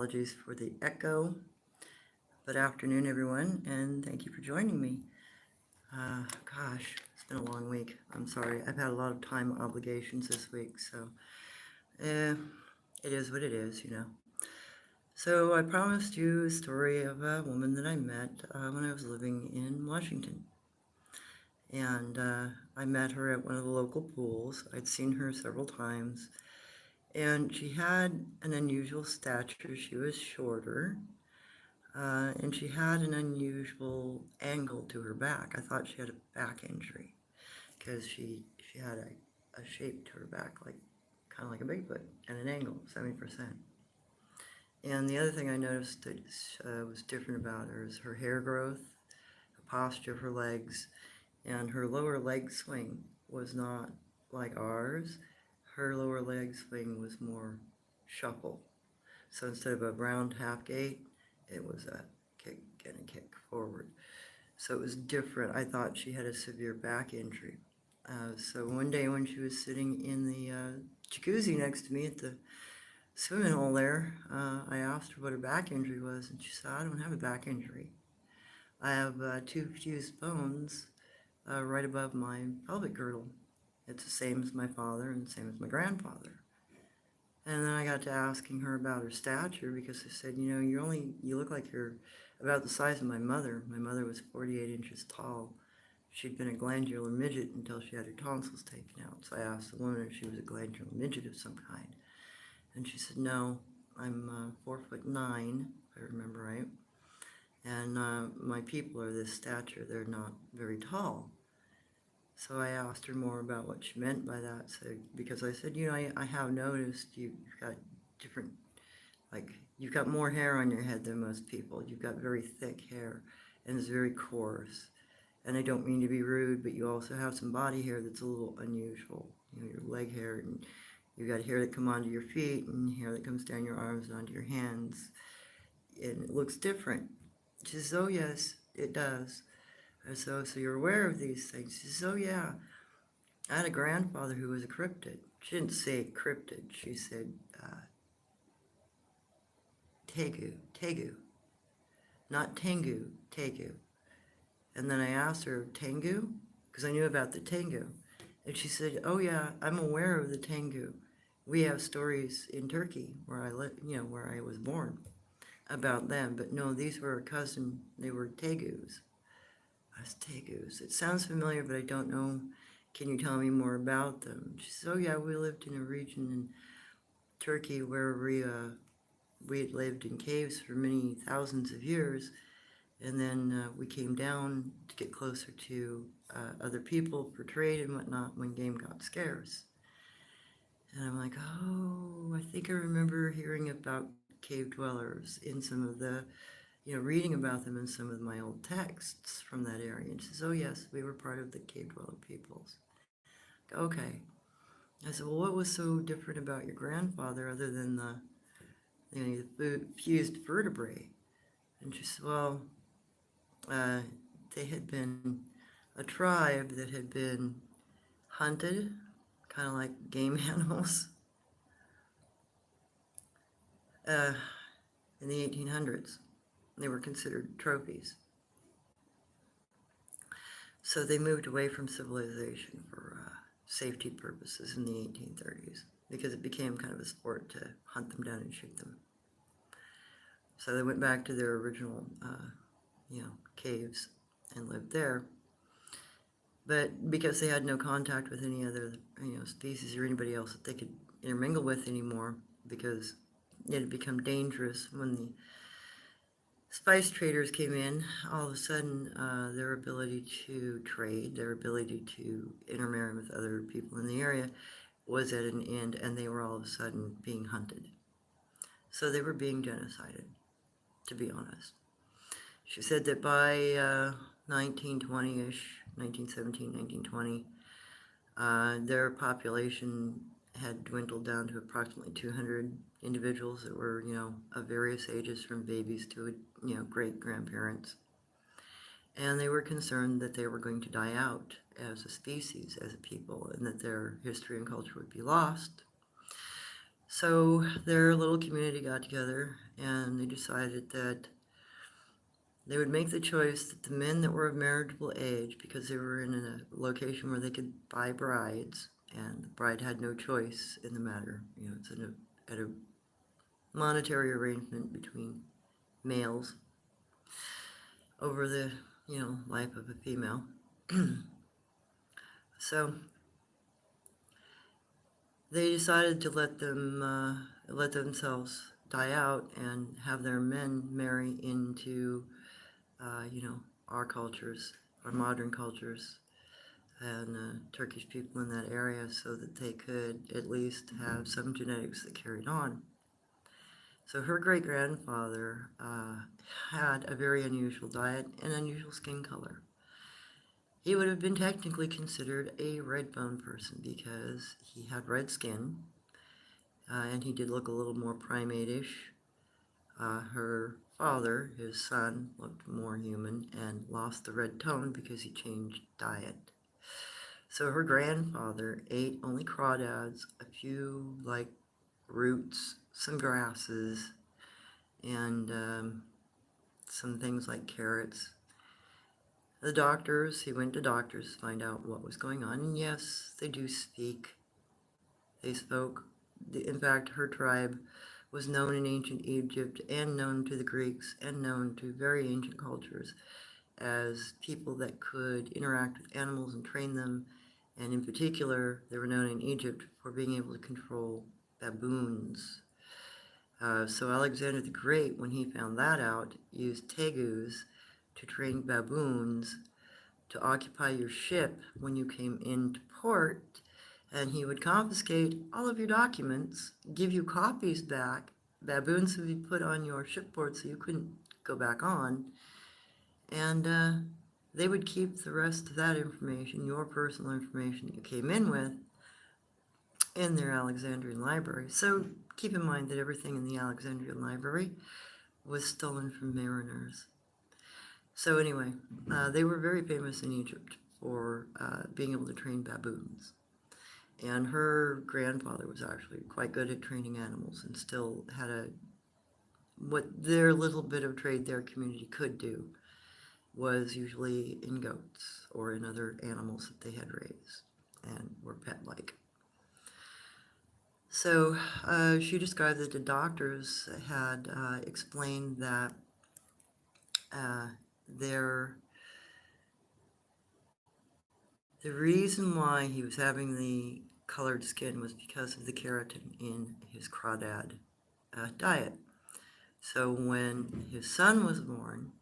Apologies for the echo. Good afternoon, everyone, and thank you for joining me. Gosh, it's been a long week. I'm sorry. I've had a lot of time obligations this week, so eh, it is what it is. So I promised you a story of a woman that I met when I was living in Washington. And I met her at one of the local pools. I'd seen her several times. And she had an unusual stature. She was shorter. And she had an unusual angle to her back. I thought she had a back injury because she had a shape to her back, like kind of like a Bigfoot, and an angle, 70%. And the other thing I noticed that was different about her is her hair growth, the posture of her legs, and her lower leg swing was not like ours. Her lower leg swing was more shuffle. So instead of a round half gait, it was a kick and a kick forward. So it was different. I thought she had a severe back injury. So one day when she was sitting in the jacuzzi next to me at the swimming hole there, I asked her what her back injury was, and she said, I don't have a back injury. I have two fused bones right above my pelvic girdle. It's the same as my father and the same as my grandfather. And then I got to asking her about her stature because I said, you look like you're about the size of my mother. My mother was 48 inches tall. She'd been a glandular midget until she had her tonsils taken out. So I asked the woman if she was a glandular midget of some kind. And she said, no, I'm 4'9", if I remember right. And my people are this stature. They're not very tall. So I asked her more about what she meant by that. So, because I said, I have noticed you've got different, like, you've got more hair on your head than most people. You've got very thick hair, and it's very coarse. And I don't mean to be rude, but you also have some body hair that's a little unusual. Your leg hair, and you've got hair that come onto your feet, and hair that comes down your arms and onto your hands. And it looks different. She says, oh yes, it does. So you're aware of these things. She says, oh yeah, I had a grandfather who was a cryptid. She didn't say cryptid. She said Tegu. Not Tengu, Tegu. And then I asked her, Tengu? Because I knew about the Tengu. And she said, oh yeah, I'm aware of the Tengu. We have stories in Turkey where I live, where I was born about them. But no, these were a cousin. They were Tegus. Tegus. It sounds familiar, but I don't know. Can you tell me more about them? She said, oh yeah, we lived in a region in Turkey where we had lived in caves for many thousands of years, and then we came down to get closer to other people for trade and whatnot when game got scarce. And I'm like, oh, I think I remember hearing about cave dwellers in some of the reading about them in some of my old texts from that area. And she says, oh yes, we were part of the cave dweller peoples. Okay. I said, well, what was so different about your grandfather other than the fused vertebrae? And she said, well, they had been a tribe that had been hunted, kind of like game animals, uh, in the 1800s. They were considered trophies. So they moved away from civilization for safety purposes in the 1830s because it became kind of a sport to hunt them down and shoot them. So they went back to their original, caves and lived there. But because they had no contact with any other, species or anybody else that they could intermingle with anymore, because it had become dangerous when the spice traders came in, all of a sudden their ability to trade, their ability to intermarry with other people in the area was at an end, and they were all of a sudden being hunted. So they were being genocided, to be honest. She said that by 1920-ish, 1917, 1920, their population had dwindled down to approximately 200 individuals that were, of various ages, from babies to, great-grandparents. And they were concerned that they were going to die out as a species, as a people, and that their history and culture would be lost. So their little community got together and they decided that they would make the choice that the men that were of marriageable age, because they were in a location where they could buy brides, and the bride had no choice in the matter. It's at a monetary arrangement between males over the, life of a female. So they decided to let themselves die out and have their men marry into, you know, our cultures, our modern cultures, and Turkish people in that area, so that they could at least have some genetics that carried on. So her great-grandfather had a very unusual diet and unusual skin color. He would have been technically considered a red-bone person because he had red skin, and he did look a little more primate-ish. Her father, his son, looked more human and lost the red tone because he changed diet. So her grandfather ate only crawdads, a few roots, some grasses, and some things like carrots. He went to doctors to find out what was going on, and yes, they do speak. They spoke. In fact, her tribe was known in ancient Egypt and known to the Greeks and known to very ancient cultures as people that could interact with animals and train them. And in particular, they were known in Egypt for being able to control baboons. So Alexander the Great, when he found that out, used Tegus to train baboons to occupy your ship when you came into port, and he would confiscate all of your documents, give you copies back. Baboons would be put on your shipboard so you couldn't go back on, and they would keep the rest of that information, your personal information that you came in with, in their Alexandrian library. So keep in mind that everything in the Alexandrian library was stolen from mariners. So anyway, they were very famous in Egypt for being able to train baboons. And her grandfather was actually quite good at training animals and still had what their little bit of trade their community could do was usually in goats or in other animals that they had raised and were pet-like. So she described that the doctors had explained that the reason why he was having the colored skin was because of the keratin in his crawdad diet. So when his son was born,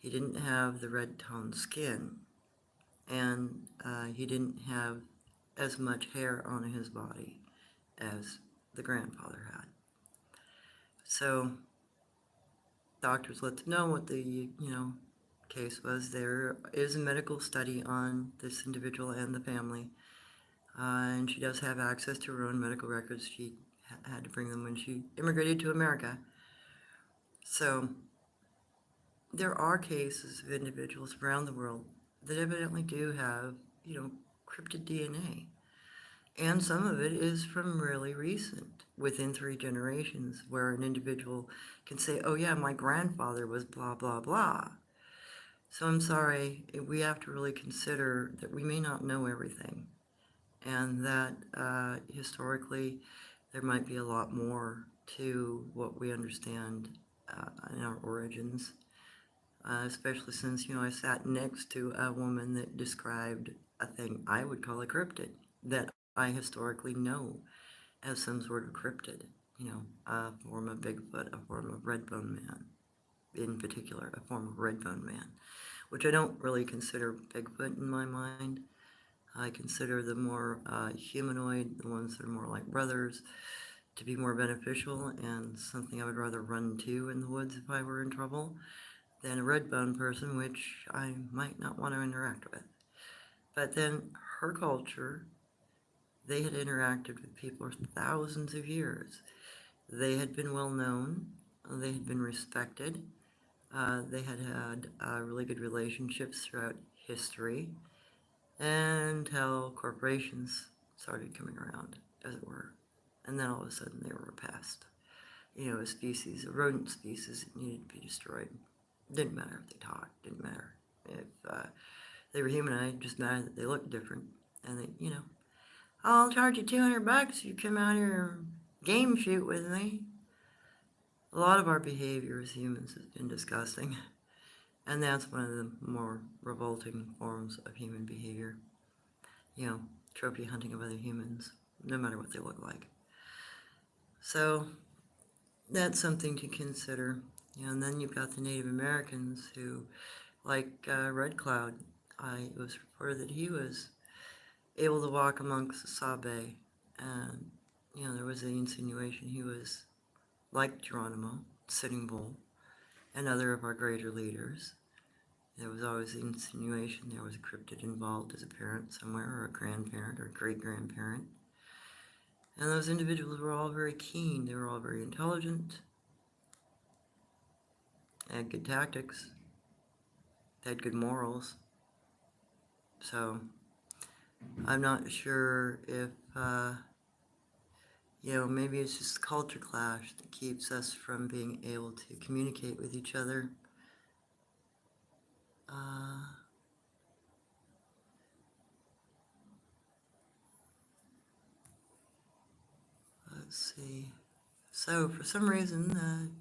he didn't have the red toned skin, and he didn't have as much hair on his body as the grandfather had. So doctors let them know what the case was. There is a medical study on this individual and the family, and she does have access to her own medical records. She had to bring them when she immigrated to America. So there are cases of individuals around the world that evidently do have, cryptid DNA. And some of it is from really recent, within 3 generations, where an individual can say, oh yeah, my grandfather was blah, blah, blah. So I'm sorry, we have to really consider that we may not know everything, and that historically there might be a lot more to what we understand in our origins, especially since, I sat next to a woman that described a thing I would call a cryptid that I historically know as some sort of cryptid, a form of Bigfoot, a form of Redbone Man, in particular, a form of Redbone Man, which I don't really consider Bigfoot in my mind. I consider the more humanoid, the ones that are more like brothers, to be more beneficial and something I would rather run to in the woods if I were in trouble than a redbone person, which I might not want to interact with. But then her culture, they had interacted with people for thousands of years. They had been well known, they had been respected, they had had really good relationships throughout history, until corporations started coming around, as it were. and then all of a sudden they were a pest. A species, a rodent species that needed to be destroyed. Didn't matter if they talked, didn't matter if they were humanoid, just mattered that they looked different. And I'll charge you $200 if you come out here and game shoot with me. A lot of our behavior as humans has been disgusting, and that's one of the more revolting forms of human behavior. Trophy hunting of other humans, no matter what they look like. So that's something to consider. And then you've got the Native Americans who, like Red Cloud, it was reported that he was able to walk amongst the Sabe, and there was the insinuation he was like Geronimo, Sitting Bull, and other of our greater leaders. There was always the insinuation there was a cryptid involved as a parent somewhere, or a grandparent, or a great-grandparent. And those individuals were all very keen. They were all very intelligent, had good tactics, had good morals. So I'm not sure if, maybe it's just a culture clash that keeps us from being able to communicate with each other. Let's see. So for some reason,